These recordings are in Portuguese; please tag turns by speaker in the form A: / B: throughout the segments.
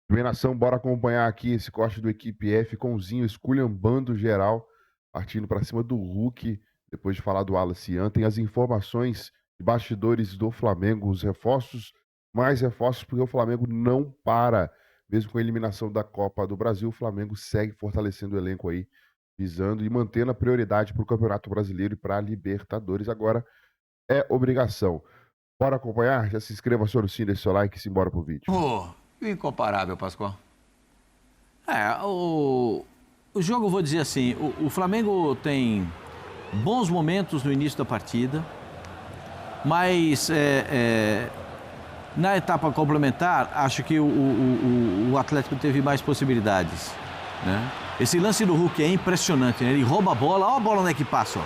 A: Bem, nação, bora acompanhar aqui esse corte do Equipe F com o Zinho esculhambando geral, partindo para cima do Hulk, depois de falar do Wallace Ian. Tem as informações de bastidores do Flamengo, os reforços, mais reforços, porque o Flamengo não para. Mesmo com a eliminação da Copa do Brasil, o Flamengo segue fortalecendo o elenco aí, visando e mantendo a prioridade para o Campeonato Brasileiro e para a Libertadores. Agora é obrigação. Bora acompanhar? Já se inscreva, senhor Cine, deixe seu like e simbora pro vídeo.
B: Oh, incomparável, Pascoal. O jogo, vou dizer assim, o Flamengo tem bons momentos no início da partida, mas na etapa complementar, acho que o Atlético teve mais possibilidades, né? Esse lance do Hulk é impressionante, né? Ele rouba a bola, olha a bola onde é que passa, ó.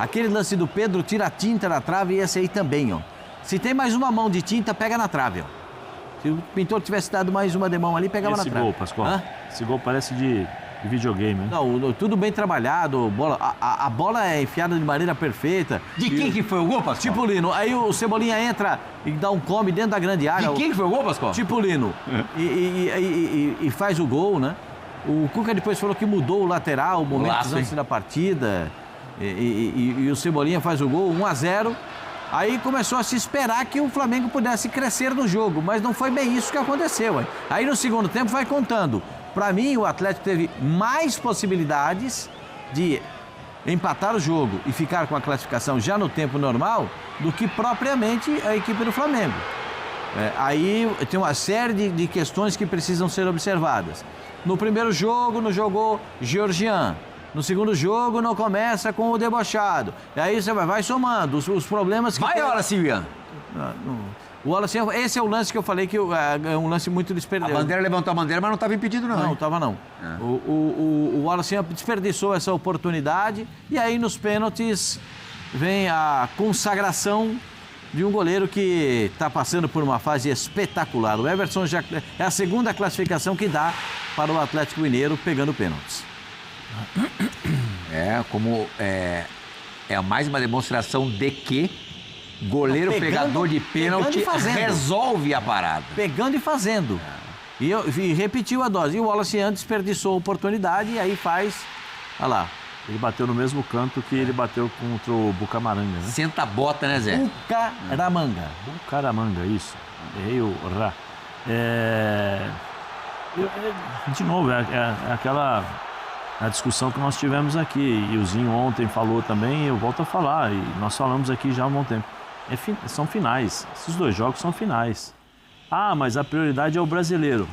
B: Aquele lance do Pedro tira a tinta da trave e esse aí também, ó. Se tem mais uma mão de tinta, pega na trave, ó. Se o pintor tivesse dado mais uma demão ali, pegava na trave.
C: Esse gol, Pascoal, esse gol parece de videogame, hein?
B: Não, tudo bem trabalhado, a bola é enfiada de maneira perfeita.
D: De quem que foi o gol, Pascoal?
B: Tipulino. Aí o Cebolinha entra e dá um come dentro da grande área.
D: De quem que foi o gol, Pascoal?
B: Tipulino. E faz o gol, né? O Cuca depois falou que mudou o lateral, momentos antes da partida. E o Cebolinha faz o gol, 1-0. Aí começou a se esperar que o Flamengo pudesse crescer no jogo, mas não foi bem isso que aconteceu, hein? Aí no segundo tempo vai contando. Para mim, o Atlético teve mais possibilidades de empatar o jogo e ficar com a classificação já no tempo normal do que propriamente a equipe do Flamengo. Aí tem uma série de questões que precisam ser observadas. No primeiro jogo, não jogou Georgian. No segundo jogo, não começa com o debochado. E aí você vai somando os problemas que...
D: Vai, Wallace Ian.
B: O Wallace, esse é o lance que eu falei que é um lance muito desperdiçado.
D: A bandeira levantou a bandeira, mas não estava impedido, não.
B: Não, estava não. O Wallace desperdiçou essa oportunidade e aí nos pênaltis vem a consagração de um goleiro que está passando por uma fase espetacular. O Everson já é a segunda classificação que dá para o Atlético Mineiro pegando pênaltis.
D: É mais uma demonstração de que goleiro pegador de pênalti resolve a parada.
B: Pegando e fazendo. E repetiu a dose. E o Wallace desperdiçou a oportunidade e aí faz... Olha lá.
C: Ele bateu no mesmo canto que ele bateu contra o Bucaramanga, né?
D: Senta a bota, né, Zé?
C: Bucaramanga, isso. Errei o Rá. De novo, aquela... A discussão que nós tivemos aqui, e o Zinho ontem falou também, eu volto a falar, e nós falamos aqui já há um bom tempo. São finais, esses dois jogos são finais. Ah, mas a prioridade é o brasileiro.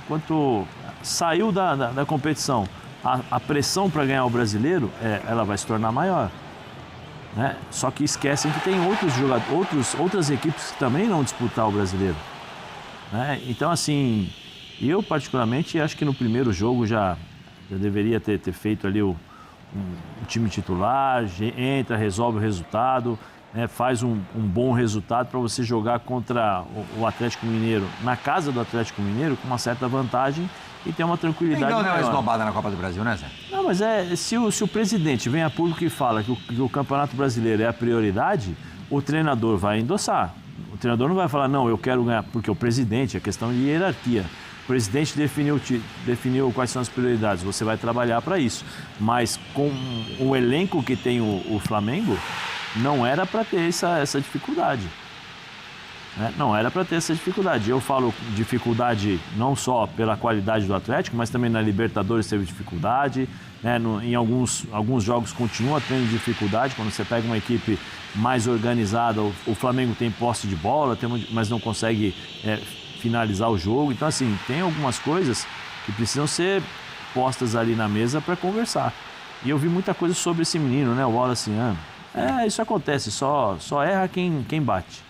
C: Quanto saiu da competição, a pressão para ganhar o brasileiro, ela vai se tornar maior. Né? Só que esquecem que tem outras equipes que também não disputar o brasileiro. Né? Então, assim, eu particularmente acho que no primeiro jogo já deveria ter feito ali o time titular, entra, resolve o resultado, né, faz um bom resultado para você jogar contra o Atlético Mineiro, na casa do Atlético Mineiro, com uma certa vantagem e ter uma tranquilidade maior.
D: Não é uma esnobada na Copa do Brasil, né, Zé?
C: Não, mas se o presidente vem a público e fala que o Campeonato Brasileiro é a prioridade, o treinador vai endossar. O treinador não vai falar, não, eu quero ganhar, porque o presidente, é questão de hierarquia. O presidente definiu quais são as prioridades, você vai trabalhar para isso. Mas com o elenco que tem o Flamengo, não era para ter essa dificuldade. Né? Não era para ter essa dificuldade. Eu falo dificuldade não só pela qualidade do Atlético, mas também na Libertadores teve dificuldade. Né? Em alguns jogos continua tendo dificuldade. Quando você pega uma equipe mais organizada, o Flamengo tem posse de bola, mas não consegue... finalizar o jogo. Então, assim, tem algumas coisas que precisam ser postas ali na mesa para conversar. E eu vi muita coisa sobre esse menino, né? O Wallace Ian. Isso acontece, só erra quem bate.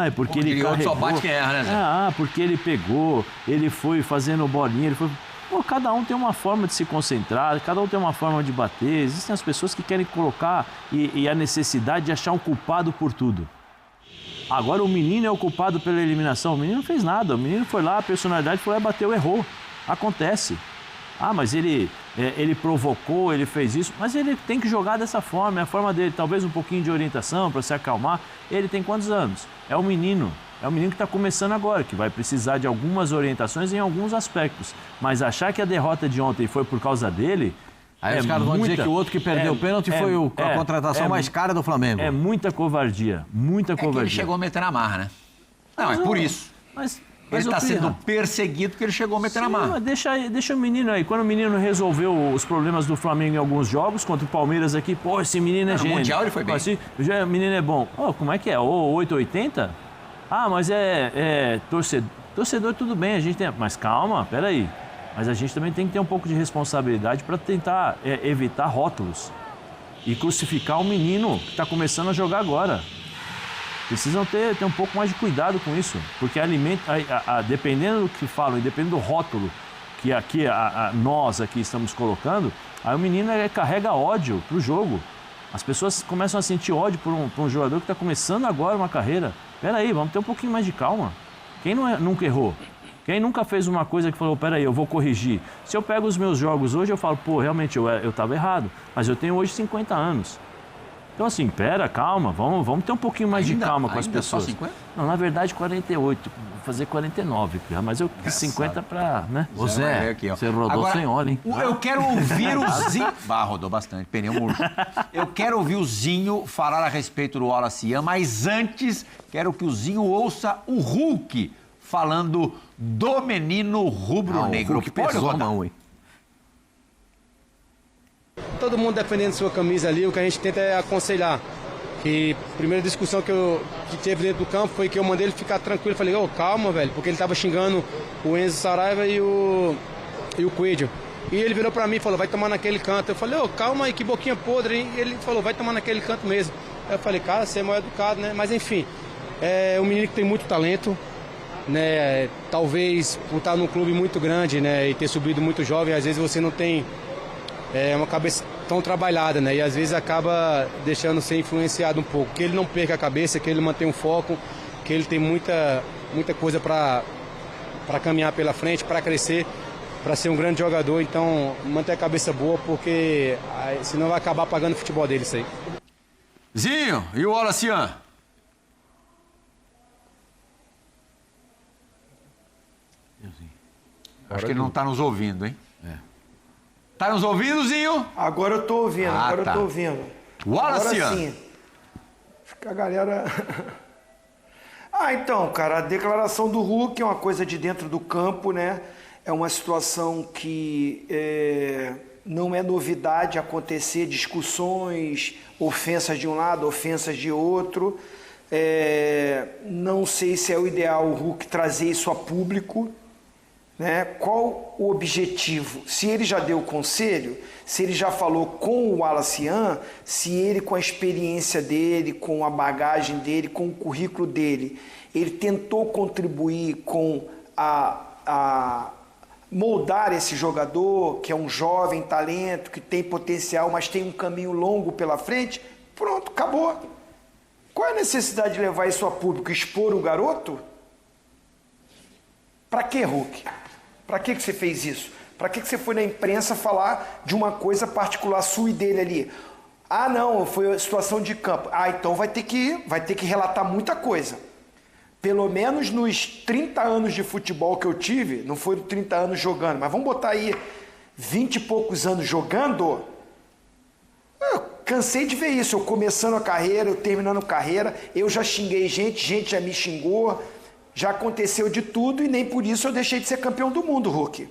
C: É porque ele carregou.
D: Só bate quem erra, né, Zé?
C: Porque ele pegou, ele foi fazendo bolinha, ele foi... Pô, cada um tem uma forma de se concentrar, cada um tem uma forma de bater. Existem as pessoas que querem colocar e a necessidade de achar um culpado por tudo. Agora o menino é o culpado pela eliminação. O menino não fez nada. O menino foi lá, a personalidade foi lá, bateu, errou. Acontece. Mas ele provocou, ele fez isso. Mas ele tem que jogar dessa forma. É a forma dele, talvez um pouquinho de orientação para se acalmar. Ele tem quantos anos? É um menino. É um menino que está começando agora, que vai precisar de algumas orientações em alguns aspectos. Mas achar que a derrota de ontem foi por causa dele...
B: Aí os caras vão dizer que o outro que perdeu o pênalti foi a contratação mais cara do Flamengo.
C: É muita covardia, muita covardia.
D: Ele chegou a meter na marra, né? Não, é por isso.
C: Mas
D: ele está sendo perseguido porque ele chegou a meter na marra.
C: Mas deixa o menino aí. Quando o menino resolveu os problemas do Flamengo em alguns jogos, contra o Palmeiras aqui, pô, esse menino é gênio.
D: No Mundial ele foi bem.
C: Assim, o menino é bom. Oh, como é que é? 880? Ah, mas torcedor tudo bem, a gente tem... Mas calma, peraí. Mas a gente também tem que ter um pouco de responsabilidade para tentar evitar rótulos e crucificar o menino que está começando a jogar agora. Precisam ter um pouco mais de cuidado com isso, porque dependendo do que falam e dependendo do rótulo que aqui nós aqui estamos colocando, aí o menino carrega ódio para o jogo. As pessoas começam a sentir ódio por um jogador que está começando agora uma carreira. Peraí, vamos ter um pouquinho mais de calma. Quem nunca errou? Quem nunca fez uma coisa que falou, peraí, eu vou corrigir. Se eu pego os meus jogos hoje, eu falo, pô, realmente eu estava errado, mas eu tenho hoje 50 anos. Então assim, calma, vamos ter um pouquinho mais de calma com as pessoas.
D: Só 50?
C: Não, na verdade 48, vou fazer 49, mas eu quis 50 para, né?
B: Ô Zé, você rodou agora, sem óleo, hein?
D: Eu quero ouvir o Zinho... rodou bastante, pneu murcho. Eu quero ouvir o Zinho falar a respeito do Wallace Ian, mas antes quero que o Zinho ouça o Hulk falando do menino rubro-negro.
B: O Hulk pesou a mão, hein?
E: Todo mundo defendendo sua camisa ali, o que a gente tenta é aconselhar. Que a primeira discussão que teve dentro do campo foi que eu mandei ele ficar tranquilo. Falei, calma, velho, porque ele tava xingando o Enzo Saraiva e o Coelho. E ele virou pra mim e falou, vai tomar naquele canto. Eu falei, calma aí, que boquinha podre, hein? E ele falou, vai tomar naquele canto mesmo. Aí eu falei, cara, você é mal educado, né? Mas enfim, é um menino que tem muito talento. Né, talvez por estar num clube muito grande, né, e ter subido muito jovem, às vezes você não tem uma cabeça tão trabalhada, né, e às vezes acaba deixando ser influenciado um pouco. Que ele não perca a cabeça, que ele mantenha um foco, que ele tem muita coisa para caminhar pela frente, para crescer, para ser um grande jogador. Então manter a cabeça boa, porque senão vai acabar pagando o futebol dele isso aí.
D: Zinho, e o Wallace Ian? Acho que ele não está nos ouvindo, hein? Tá nos ouvindo, Zinho?
F: Agora eu tô ouvindo, eu tô ouvindo.
D: Wallace Ian.
F: Agora sim. Acho que a galera... então, cara, a declaração do Hulk é uma coisa de dentro do campo, né? É uma situação que não é novidade acontecer, discussões, ofensas de um lado, ofensas de outro. Não sei se é o ideal o Hulk trazer isso a público. Né? Qual o objetivo? Se ele já deu o conselho, se ele já falou com o Wallace Ian, se ele, com a experiência dele, com a bagagem dele, com o currículo dele, ele tentou contribuir com a moldar esse jogador, que é um jovem talento, que tem potencial, mas tem um caminho longo pela frente, pronto, acabou. Qual é a necessidade de levar isso a público? Expor o garoto? Para que, Hulk? Para que você fez isso? Para que você foi na imprensa falar de uma coisa particular sua e dele ali? Não, foi a situação de campo. Então vai ter que relatar muita coisa. Pelo menos nos 30 anos de futebol que eu tive, não foram 30 anos jogando, mas vamos botar aí 20 e poucos anos jogando. Eu cansei de ver isso, eu começando a carreira, eu terminando a carreira, eu já xinguei gente já me xingou. Já aconteceu de tudo e nem por isso eu deixei de ser campeão do mundo, Hulk.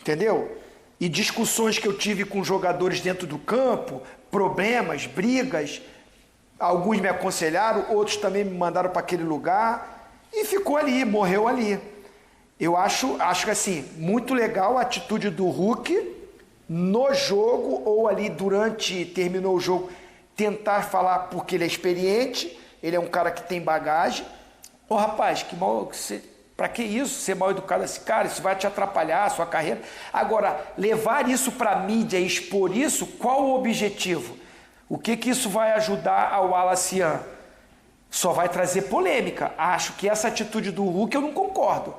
F: Entendeu? E discussões que eu tive com jogadores dentro do campo, problemas, brigas, alguns me aconselharam, outros também me mandaram para aquele lugar e ficou ali, morreu ali. Eu acho que assim, muito legal a atitude do Hulk no jogo ou ali terminou o jogo, tentar falar porque ele é experiente, ele é um cara que tem bagagem. Rapaz, pra que isso? Ser mal educado assim, cara, isso vai te atrapalhar a sua carreira. Agora, levar isso pra mídia e expor isso, qual o objetivo? O que isso vai ajudar ao Wallace Ian? Só vai trazer polêmica. Acho que essa atitude do Hulk eu não concordo.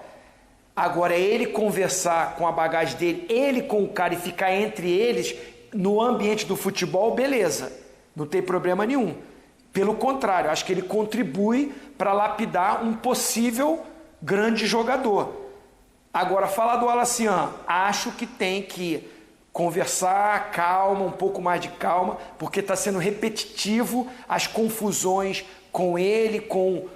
F: Agora, ele conversar com a bagagem dele, ele com o cara e ficar entre eles no ambiente do futebol, beleza. Não tem problema nenhum. Pelo contrário, acho que ele contribui para lapidar um possível grande jogador. Agora, falar do Alacian, acho que tem que conversar, calma, um pouco mais de calma, porque está sendo repetitivo as confusões com ele, com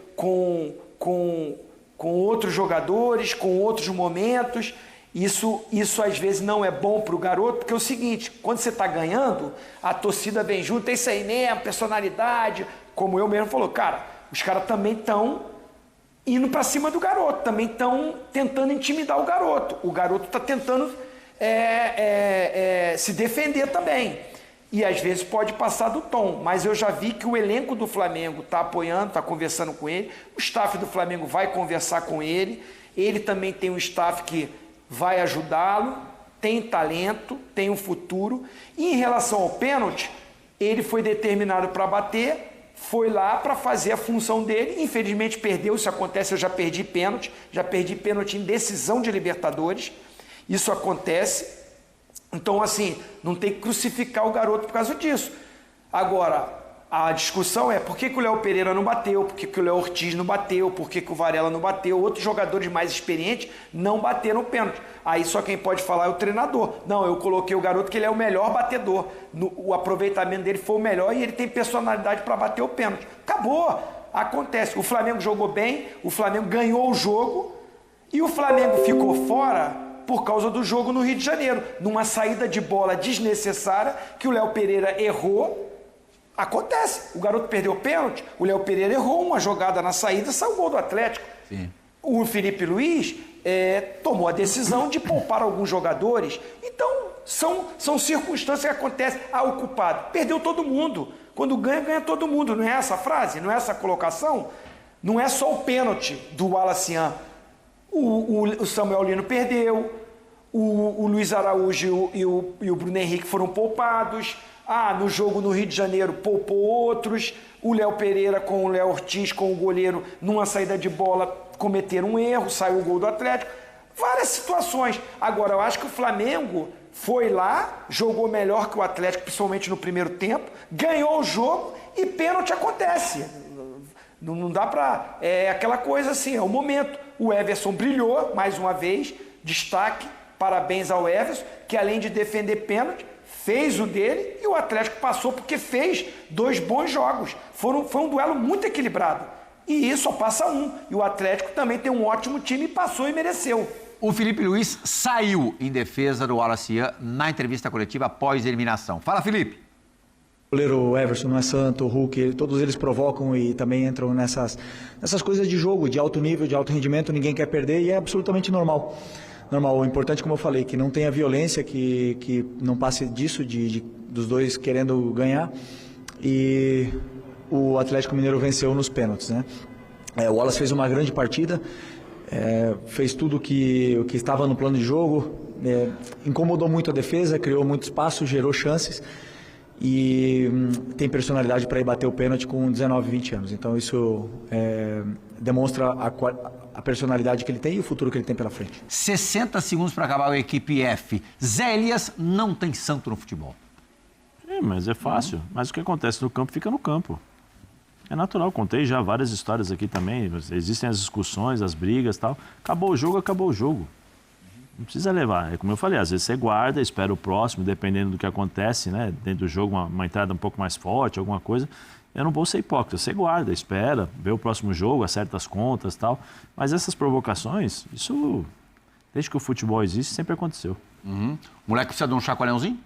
F: outros jogadores, com outros momentos. Isso às vezes não é bom para o garoto, porque é o seguinte, quando você está ganhando, a torcida vem junto, é isso aí mesmo, personalidade, como eu mesmo falou, cara, os caras também estão indo para cima do garoto, também estão tentando intimidar o garoto está tentando se defender também, e às vezes pode passar do tom, mas eu já vi que o elenco do Flamengo está apoiando, está conversando com ele, o staff do Flamengo vai conversar com ele também tem um staff que vai ajudá-lo, tem talento, tem um futuro. E em relação ao pênalti, ele foi determinado para bater, foi lá para fazer a função dele, infelizmente perdeu, isso acontece, eu já perdi pênalti em decisão de Libertadores, isso acontece. Então, assim, não tem que crucificar o garoto por causa disso. Agora, a discussão é por que o Léo Pereira não bateu, por que o Léo Ortiz não bateu, por que o Varela não bateu, outros jogadores mais experientes não bateram o pênalti. Aí só quem pode falar é o treinador. Não, eu coloquei o garoto que ele é o melhor batedor. O aproveitamento dele foi o melhor e ele tem personalidade para bater o pênalti. Acabou, acontece. O Flamengo jogou bem, o Flamengo ganhou o jogo e o Flamengo ficou fora por causa do jogo no Rio de Janeiro, numa saída de bola desnecessária que o Léo Pereira errou. Acontece, o garoto perdeu o pênalti, o Léo Pereira errou uma jogada na saída, saiu o gol do Atlético.
D: Sim.
F: O Felipe Luiz tomou a decisão de poupar alguns jogadores. Então, são circunstâncias que acontecem. O culpado perdeu todo mundo. Quando ganha, ganha todo mundo. Não é essa a frase? Não é essa a colocação? Não é só o pênalti do Alacian. O Samuel Lino perdeu, o Luiz Araújo e o Bruno Henrique foram poupados. No jogo no Rio de Janeiro poupou outros, o Léo Pereira com o Léo Ortiz, com o goleiro, numa saída de bola, cometeram um erro, saiu o gol do Atlético. Várias situações. Agora, eu acho que o Flamengo foi lá, jogou melhor que o Atlético, principalmente no primeiro tempo, ganhou o jogo e pênalti acontece. Não dá pra... É aquela coisa assim, é o momento. O Everson brilhou, mais uma vez, destaque, parabéns ao Everson, que além de defender pênalti, fez o dele e o Atlético passou porque fez 2 bons jogos. Foi um duelo muito equilibrado. E isso só passa um. E o Atlético também tem um ótimo time e passou e mereceu.
D: O Felipe Luiz saiu em defesa do Alacian na entrevista coletiva após a eliminação. Fala, Felipe.
G: O goleiro Everson não é santo, o Hulk, todos eles provocam e também entram nessas coisas de jogo, de alto nível, de alto rendimento, ninguém quer perder e é absolutamente normal. O importante, como eu falei, que não tenha violência, que não passe disso, dos dois querendo ganhar. E o Atlético Mineiro venceu nos pênaltis, né? O Wallace fez uma grande partida, fez tudo o que estava no plano de jogo, incomodou muito a defesa, criou muito espaço, gerou chances e tem personalidade para ir bater o pênalti com 19, 20 anos. Então isso demonstra a personalidade que ele tem e o futuro que ele tem pela frente.
D: 60 segundos para acabar a equipe F. Zé Elias não tem santo no futebol.
C: Mas é fácil. Mas o que acontece no campo, fica no campo. É natural, contei já várias histórias aqui também. Existem as discussões, as brigas e tal. Acabou o jogo, acabou o jogo. Não precisa levar. É como eu falei, às vezes você guarda, espera o próximo, dependendo do que acontece, né? Dentro do jogo, uma entrada um pouco mais forte, alguma coisa. Eu não vou ser hipócrita. Você guarda, espera, vê o próximo jogo, acerta as contas e tal. Mas essas provocações, isso, desde que o futebol existe, sempre aconteceu.
D: O moleque precisa de um chacoalhãozinho?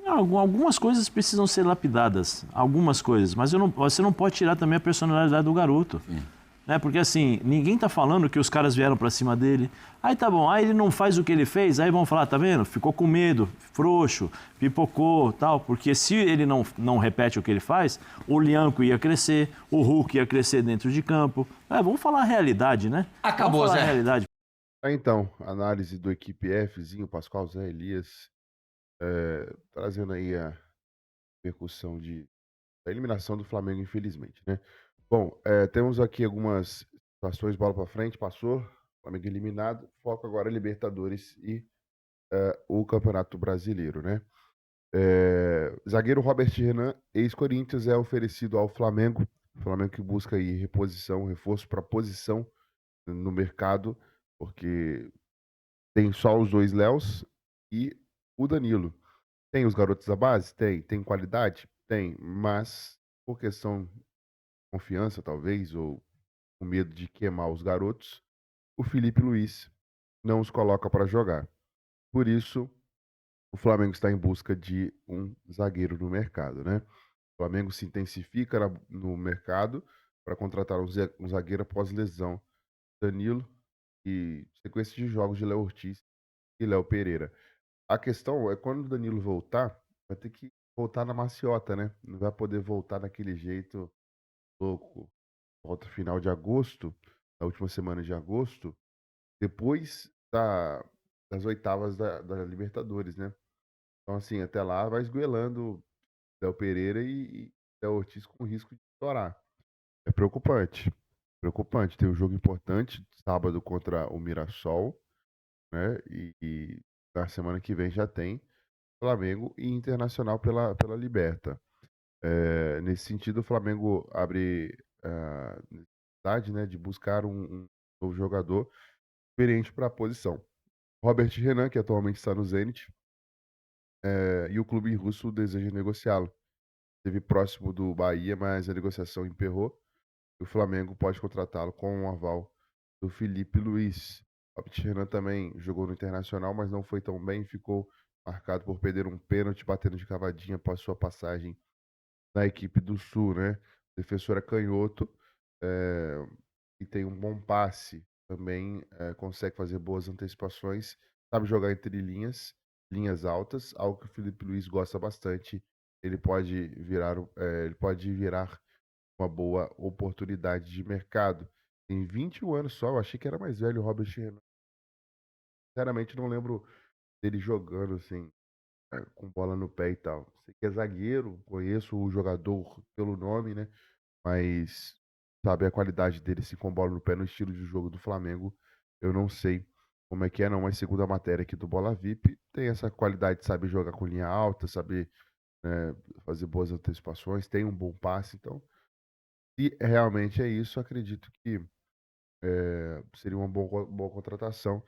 C: Algumas coisas precisam ser lapidadas, algumas coisas. Mas você não pode tirar também a personalidade do garoto. Sim. Né? Porque assim, ninguém tá falando que os caras vieram pra cima dele. Aí tá bom, aí ele não faz o que ele fez, aí vão falar, tá vendo? Ficou com medo, frouxo, pipocou, tal. Porque se ele não repete o que ele faz, o Lianco ia crescer, o Hulk ia crescer dentro de campo. Vamos falar a realidade, né?
D: Acabou,
C: vamos falar
D: Zé.
C: a realidade.
A: Então, análise do equipe Fzinho, Pascoal, Zé Elias, trazendo aí a repercussão da eliminação do Flamengo, infelizmente, né? Bom, temos aqui algumas situações, bola para frente, passou, Flamengo eliminado, foco agora Libertadores e o Campeonato Brasileiro, né? Zagueiro Robert Renan, ex-Corinthians, é oferecido ao Flamengo. O Flamengo que busca aí reposição, reforço para posição no mercado, porque tem só os dois Léos e o Danilo. Tem os garotos da base? Tem. Tem qualidade? Tem. Mas, por questão de confiança, talvez, ou com medo de queimar os garotos, o Felipe Luiz não os coloca para jogar. Por isso, o Flamengo está em busca de um zagueiro no mercado, né? O Flamengo se intensifica no mercado para contratar um zagueiro após lesão. Danilo e sequência de jogos de Léo Ortiz e Léo Pereira. A questão é quando o Danilo voltar, vai ter que voltar na maciota, né? Não vai poder voltar daquele jeito louco. Volta final de agosto, na última semana de agosto, depois das oitavas da Libertadores, né? Então, assim, até lá vai esgoelando Léo Pereira e Léo Ortiz com risco de estourar. É preocupante. Preocupante. Tem um jogo importante, sábado contra o Mirassol, né? E na semana que vem já tem Flamengo e Internacional pela Liberta. Nesse sentido, o Flamengo abre a necessidade, né, de buscar um novo jogador experiente para a posição. Robert Renan, que atualmente está no Zenit, e o clube russo deseja negociá-lo. Esteve próximo do Bahia, mas a negociação emperrou. E o Flamengo pode contratá-lo com o aval do Felipe Luiz. Robert Renan também jogou no Internacional, mas não foi tão bem. Ficou marcado por perder um pênalti batendo de cavadinha após sua passagem na equipe do Sul, né? Defensor é canhoto, e tem um bom passe. Também consegue fazer boas antecipações. Sabe jogar entre linhas altas, algo que o Felipe Luiz gosta bastante. Ele pode virar uma boa oportunidade de mercado. Tem 21 anos só, eu achei que era mais velho o Robert Renan. Sinceramente, não lembro dele jogando assim, com bola no pé e tal. Sei que é zagueiro, conheço o jogador pelo nome, né? Mas sabe a qualidade dele assim, com bola no pé no estilo de jogo do Flamengo, eu não sei como é que é, não. Mas segundo a matéria aqui do Bola VIP, tem essa qualidade de saber jogar com linha alta, saber, né, fazer boas antecipações, tem um bom passe. Então, se realmente é isso, acredito que seria uma boa contratação.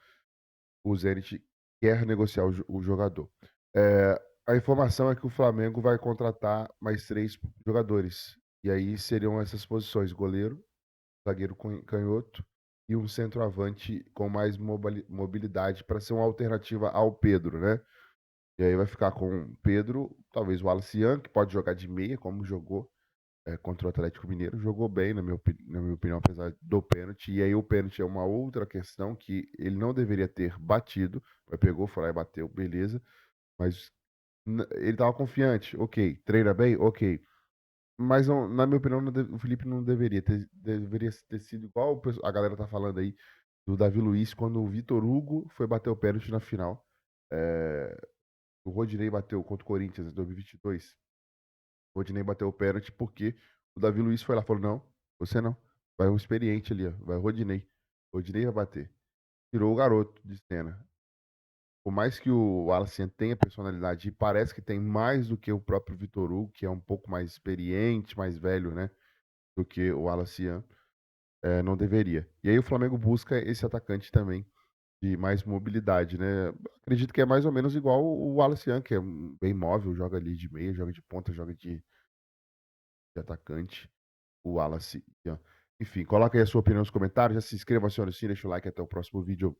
A: O Zenit quer negociar o jogador. A informação é que o Flamengo vai contratar mais 3 jogadores. E aí seriam essas posições: goleiro, zagueiro canhoto e um centroavante com mais mobilidade para ser uma alternativa ao Pedro, né? E aí vai ficar com o Pedro, talvez o Wallace que pode jogar de meia, como jogou contra o Atlético Mineiro. Jogou bem, na minha opinião, apesar do pênalti. E aí o pênalti é uma outra questão que ele não deveria ter batido. Mas pegou, foi lá e bateu, beleza. Mas ele estava confiante, ok. Treina bem, ok. Mas não, na minha opinião, o Felipe não deveria ter sido igual a galera tá falando aí do Davi Luiz, quando o Vitor Hugo foi bater o pênalti na final. O Rodinei bateu contra o Corinthians em 2022. O Rodinei bateu o pênalti porque o Davi Luiz foi lá e falou: não, você não. Vai um experiente ali, ó. Vai o Rodinei. O Rodinei vai bater. Tirou o garoto de cena. Por mais que o Wallace tenha personalidade, e parece que tem mais do que o próprio Vitor Hugo, que é um pouco mais experiente, mais velho, né? Do que o Wallace, não deveria. E aí o Flamengo busca esse atacante também de mais mobilidade, né? Acredito que é mais ou menos igual o Wallace, que é bem móvel, joga ali de meia, joga de ponta, joga de atacante. O Wallace. Enfim, coloca aí a sua opinião nos comentários, já se inscreva, senhor, sim, deixa o like, até o próximo vídeo.